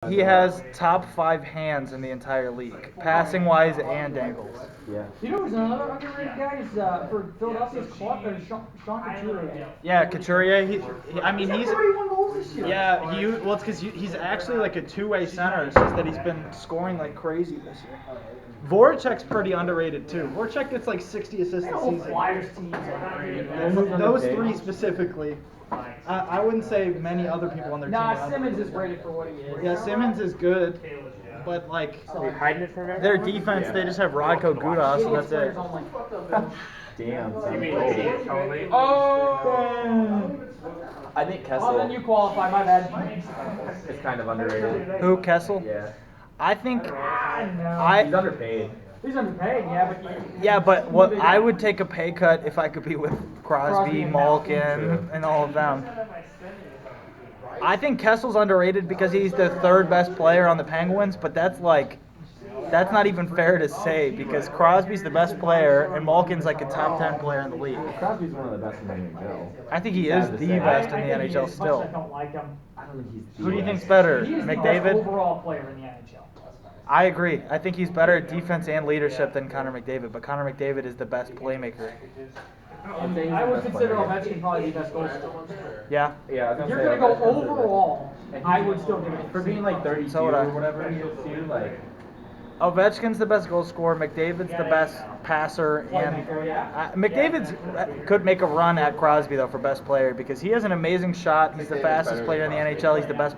He has top 5 hands in the entire league, passing wise and angles. Yeah. You know who's another underrated guy is for Philadelphia's Sean Couturier. Yeah, Couturier. I mean, He's got 31 goals this year. Yeah, well, it's because he's actually like a two-way center. It's just that he's been scoring like crazy this year. Voracek's pretty underrated too. Voracek gets like 60 assists a season. Flyers teams are underrated. Those three specifically. I wouldn't say many other people on their team. Nah, Simmons is rated for what he is. Yeah, Simmons is good, but like hiding it from everyone? their defense, they just have Radko Gudas, and that's it. Damn. You mean Tony? Oh! I think Kessel. Oh, then you qualify, my bad. is kind of underrated. Who, Kessel? Yeah. I think He's I underpaid. He's underpaid, yeah, but... yeah, but what I would take a pay cut if I could be with Crosby, Malkin, and all of them. I think Kessel's underrated because he's the third best player on the Penguins, but that's not even fair to say because Crosby's the best player and Malkin's like a top 10 player in the league. Crosby's one of the best in the NHL. I think he is the best in the NHL still. I don't like him. I don't think he's. Who do you think's better, He's the best McDavid? overall player in the NHL. I agree. I think he's better at defense and leadership than Connor McDavid, but Connor McDavid is the best playmaker. I would consider Ovechkin probably the best goal scorer. Yeah. Yeah. If you're gonna go overall, I would still give it for being like 32 So would I. or whatever he is too. Like. Ovechkin's the best goal scorer. McDavid's the best passer, and McDavid's could make a run at Crosby though for best player because he has an amazing shot. He's the fastest player in the NHL. He's the best.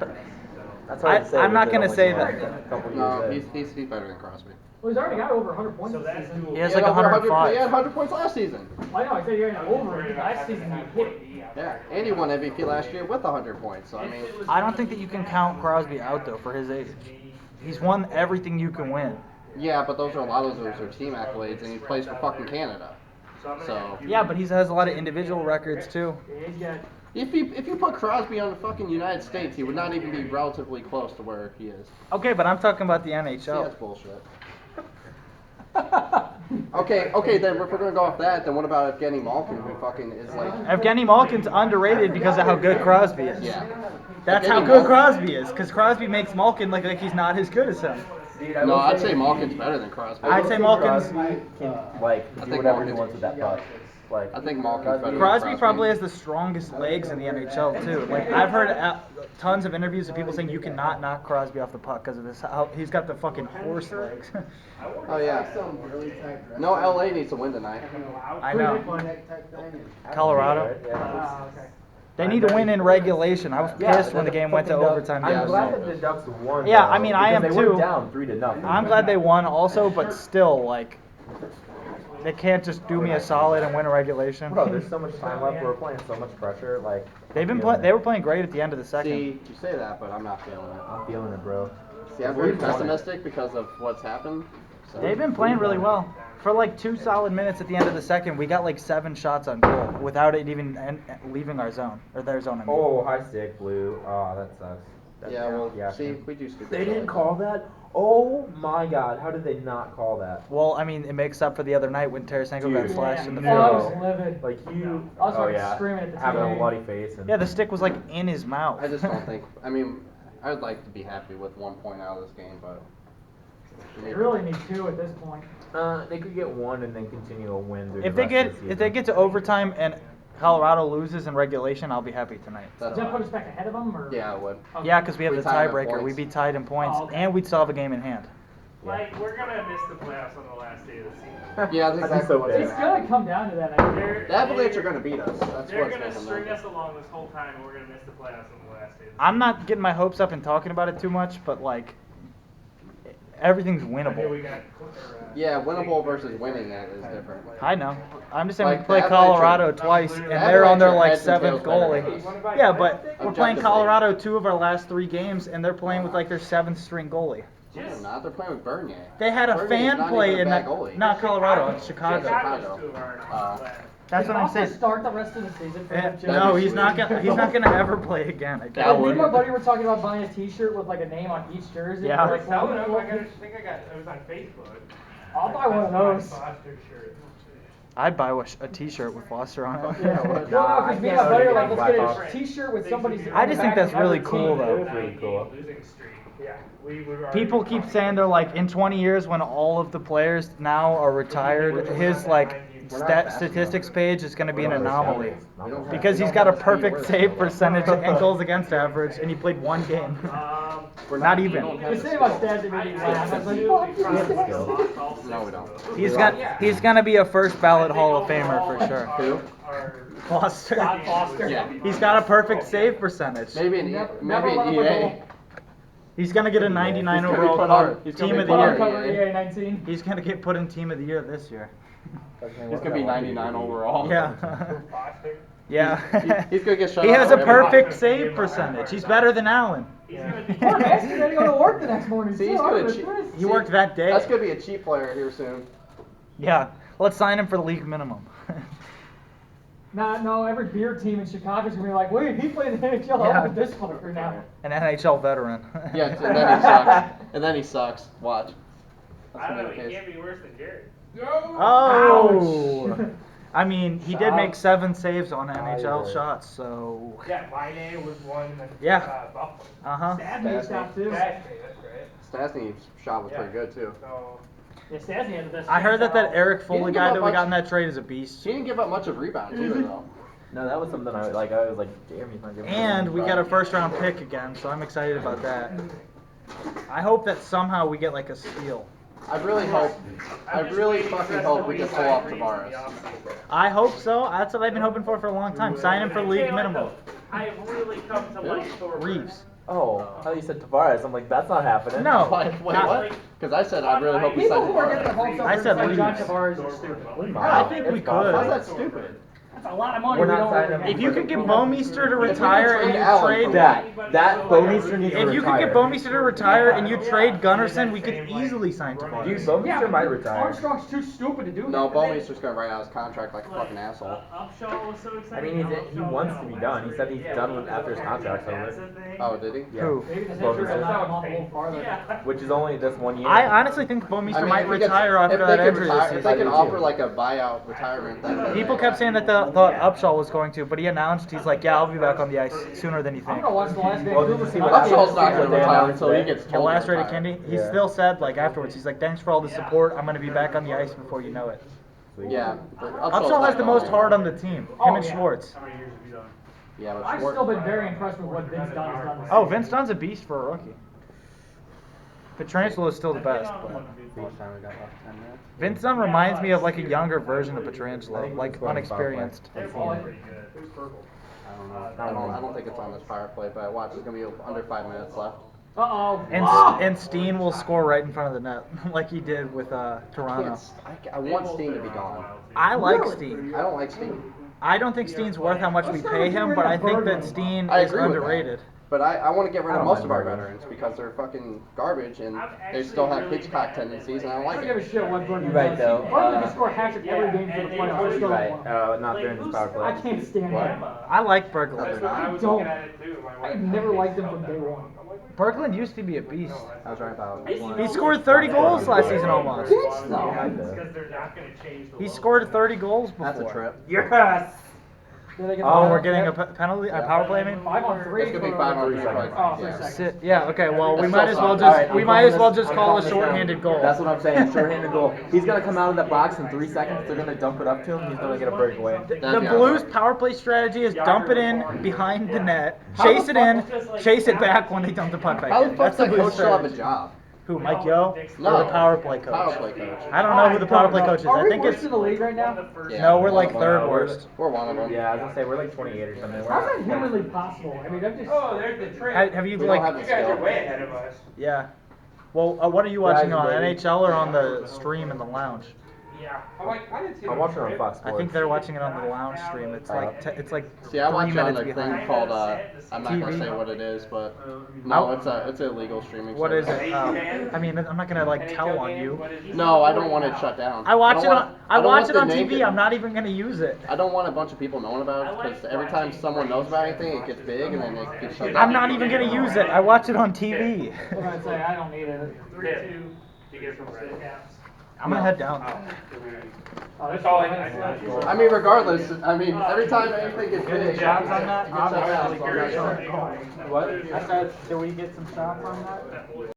I'm not gonna say that. No, he's better than Crosby. Well, he's already got over 100 points this season. He has like 105. He had 100 points last season. I know, I said he had over. Last season he hit it. Yeah, and he won MVP last year with 100 points. So I mean, I don't think that you can count Crosby out though for his age. He's won everything you can win. yeah, but those are a lot of those are team accolades, and he plays for fucking Canada. So Yeah, but he has a lot of individual records too. He's got... if you put Crosby on the fucking United States, he would not even be relatively close to where he is. Okay, but I'm talking about the See, that's NHL. bullshit. Okay, then if we're gonna go off that, then what about Evgeny Malkin, who fucking is like? Evgeny Malkin's underrated because of how good Crosby is. Yeah. That's how Evgeny good Malkin- Crosby is, because Crosby makes Malkin look like he's not as good as him. Dude, No, I'd say Malkin's better than Crosby. I'd say Malkin's- Crosby can like I do think whatever he Malkin's- wants with that puck. Like I think Malkin's better. than Crosby probably has the strongest legs in the NHL too. Like I've heard tons of interviews of people saying you cannot knock Crosby off the puck because of this. How he's got the fucking horse legs. Oh yeah. No, LA needs to win tonight. I know. Colorado. okay. They need to win in regulation. I was pissed when the game went to overtime. I'm glad yesterday. that the Ducks won. Yeah, though, I mean, I am because they too. were down 3-0. I'm glad they won also, but still, like, they can't just do me a solid and win a regulation. Bro, there's so much time left. We're playing so much pressure. Like They were playing great at the end of the second. See, you say that, but I'm not feeling it. I'm feeling it, bro. See, I'm very pessimistic because of what's happened. So. They've been playing really well. For like 2 solid minutes at the end of the second, we got like 7 shots on goal without it even leaving our zone, or their zone. I mean. Oh, high stick, blue. Oh, that sucks. Yeah, well, Yeah. see, we do stupid. They didn't call that? Oh my god, how did they not call that? Well, I mean, it makes up for the other night when Tarasenko got Dude, slashed in the Oh, I was face. livid. Like you, I was oh fucking yeah, screaming at the having a TV. bloody face. And Yeah, the stick was like in his mouth. I just don't think. I mean, I would like to be happy with 1 point out of this game, but. They really need 2 at this point. They could get 1 and then continue to win. Through If the they rest of the get season. to overtime and Colorado loses in regulation, I'll be happy tonight. That's Does that put fine. us back ahead of them? Or? Yeah, I would. Okay. Yeah, because we have We the tied in tiebreaker. points. We'd be tied in points, Oh, okay. and we'd still have a game in hand. Like, we're gonna miss the playoffs on the last day of the season. Yeah, that's I'd be exactly so what's pissed. It's happening. gonna come down to that. I think. The Avalanche are going to beat us. That's They're what's gonna making string them. us along this whole time, and we're gonna miss the playoffs on the last day of the season. I'm not getting my hopes up and talking about it too much, but like, everything's Okay, winnable. we got, Yeah, winnable versus winning it is different. I know. I'm just saying Like, we play the Avalanche Colorado are- twice, and the they're on their Avalanche are like heads and 7th tails better goalie. than us. Yeah, but we're playing Objectively. Colorado 2 of our last 3 games, and they're playing with like their 7th string goalie. No, they're not. They're playing with Bernier. They had a Bernier is fan not play even a in bad that, goalie. not Colorado, it's Chicago. Chicago's 2 of our last. That's what I'm Also saying. start the rest of the season for them, too. No, he's not gonna ever play again. I That guess. Me would- and my buddy were talking about buying a T-shirt with like a name on each jersey. Yeah. We're like, well, Selling them, well, I think it was on Facebook. I'll buy one of those. Foster shirt. I'd buy a T-shirt with Foster on it. Yeah, what? Well, no, because me and my buddy were like, let's get Black a T-shirt with somebody's. I just think that's really cool, though. It was really cool. Losing streak. Yeah, we were. People keep saying they're like in 20 years when all of the players now are retired, his like statistics page is going to be an anomaly because he's got a perfect save percentage and goals against average, and he played one game. Not even. The thing about stats that made me laugh, I was like, fuck. No, we don't. He's gonna be a first ballot Hall of Famer for sure. Who? Foster. Scott Foster. Yeah. He's got a perfect save percentage. Maybe an Never maybe let an him EA. go. He's gonna get a 99 He's gonna be overall put card. on- he's gonna Team be of the put on year. Cover EA 19. He's gonna get put in Team of the Year this year. He's gonna be 99 overall. Yeah. Yeah. He's gonna get shut He out has a every- perfect save percentage. He's better than Allen. Poor man, he's gonna go to work the next morning. See, he's too. gonna I'm cheat. pissed. He worked that day. That's gonna be a cheap player here soon. Yeah. Let's sign him for the league minimum. No, every beer team in Chicago's gonna be like, wait, he played in the NHL. Yeah. How about this fucker now? An NHL veteran. Yeah, and then he sucks. And then he sucks. Watch. That's I don't gonna know, be he the case. can't be worse than Jared. Oh. I mean, he did make Ouch. 7 saves on NHL Ouch. shots, so. Yeah, Line was one. And Yeah. Buffalo. Uh-huh. Stasny stopped too. That's right. Stastny's shot was pretty good too. So, Yeah, Stasny had the best. I heard that chance Eric He Foley didn't guy give that up we much. got in that trade is a beast. He didn't give up much of rebounds either though. No, that was something I was like, damn, he's not giving. And we got a first round pick again, so I'm excited about that. I hope that somehow we get like a steal. I really hope. I I'm just really waiting for fucking us hope to we can leave pull off by Tavares. I hope so. That's what I've been hoping for a long time. Sign him for league minimum. I have really come to like Thorpe. Reeves. Oh, I thought you said Tavares. I'm like, that's not happening. No. Wait, Not- what? Because I said I really hope we People sign who are getting their Tavares. hopes up I for said saying John Reeves. Tavares is stupid. I think we It's possible. could. How's that stupid? That's a lot of money. We're we not don't signing really him. If you could get Bomeister to we retire trade and you Allen trade for That Bomeister needs to If you could retire. get Bomeister to retire and you trade Gunnarsson, we could easily sign Dude, Tavares. Bomeister might but retire. Armstrong's too stupid to do No, that. Bowmeister's gonna write out his contract like a fucking asshole. Upshaw was so excited. I mean, he wants to be done. He said he's done with after his contract's over. Oh, did he? Yeah. Who? Maybe the Sixers will allow him off a little farther. Which is only this 1 year. I honestly think Bomeister might if he gets- retire after if they that can injury retire- this If they season. can offer like a buyout retirement, then People kept saying that they thought Upshaw was going to, but he announced he's like, yeah, I'll be back on the ice sooner than you I'm think. gonna watch the last game. Well, did you see what Upshaw's not gonna They retire announced until he that. gets The told last to rated retire. Kendi, he Yeah. still said like afterwards, he's like, thanks for all the support. I'm gonna be back on the ice before you know it. Yeah. but Upshaw's Upshaw not has the going most anywhere. heart on the team. Him Oh, and yeah. Schwartz. How many years have you done? Yeah, but I've Schwartz- still been very impressed with what Vince Dunn has done. This Oh, season. Vince Dunn's a beast for a rookie. Pietrangelo is still the best, but Vince Dunn reminds me of like a younger version of Pietrangelo, like unexperienced. They're all pretty good. Who's purple? I don't know. I don't think it's on this power play, but watch. It's gonna be under 5 minutes left. Uh-oh. And Steen will score right in front of the net, like he did with Toronto. I want Steen to be gone. I like Really? Steen. I don't like Steen. I don't think Steen's worth how much we pay him, but I think that Steen I is agree with that. underrated. But I want to get rid I of don't most mind of our Bergen. veterans because they're fucking garbage and I'm they actually still have really Hitchcock mad tendencies and I don't I like don't give a it. shit what Bergen You're right, does. though. Bergen can score a hat trick every game for the playoffs. I You're still right. don't want him. Not during this power play. I can't stand What? him. I like Berglund. That's what I was Don't. looking at it too. My wife I've never liked him from day one. Berglund used to be a beast. I was right about He scored 30 goals last season almost. Bitch, no. because they're not going to change the He logo. scored 30 goals before. That's a trip. Yes. Did they get Oh, the- we're getting a penalty, a power play, I mean? 5-on-3. It's gonna be for- 5 on 3 seconds. Oh, 3 yeah. seconds. Yeah, okay, well, we That's might so as well soft. just, Alright, we I'm might calling as well this- just I'm call a calling this down. shorthanded goal. That's what I'm saying. Shorthanded goal. He's gonna come out of the box in 3 seconds. They're gonna dump it up to him. He's gonna get a breakaway. The Blues power play strategy is dump it in behind the net, chase it in, chase it back when they dump the puck back How in. the That's fuck's the that Blues coach still have a strategy. job? Who, Mike Yo? No. Or the power play coach? Power play coach. I don't know who the power play coach is. Are I we think worst it's, in the league right now? Yeah, no, we're like one of third them. worst. We're one of them. Yeah, I was gonna say we're like 28 or something. How's that humanly possible? I mean, I'm just. Oh, there's the trade. Have you We don't have like, the You guys are skill. way ahead of us. yeah. Well, what are you watching on, Baby. NHL or on the stream in the lounge? Yeah. I'm like, I didn't see I'm the watching on trade. Fox I Sports. think they're watching it on the lounge stream. It's like, it's like See, I watch 3 it on minutes a thing behind. called, I'm not gonna TV. say what it is, but no, it's a illegal streaming What is service. it? I mean, I'm not gonna like tell on you. No, I don't want it shut down. I watch don't it want- on. I don't watch want it the on name TV. to- I'm not even gonna use it. I don't want a bunch of people knowing about it because every time someone knows about anything, it gets big and then it gets shut down. I'm not even gonna use it. I watch it on TV. I'm gonna say I don't need it. 3-2 to get from Red Caps. I'm gonna head down. That's all I need. I mean, regardless, I mean, every time anything gets Good big, shots on that? it gets shut down, Obviously, so I'm not curious. sure. What? I said, do we get some shots on that?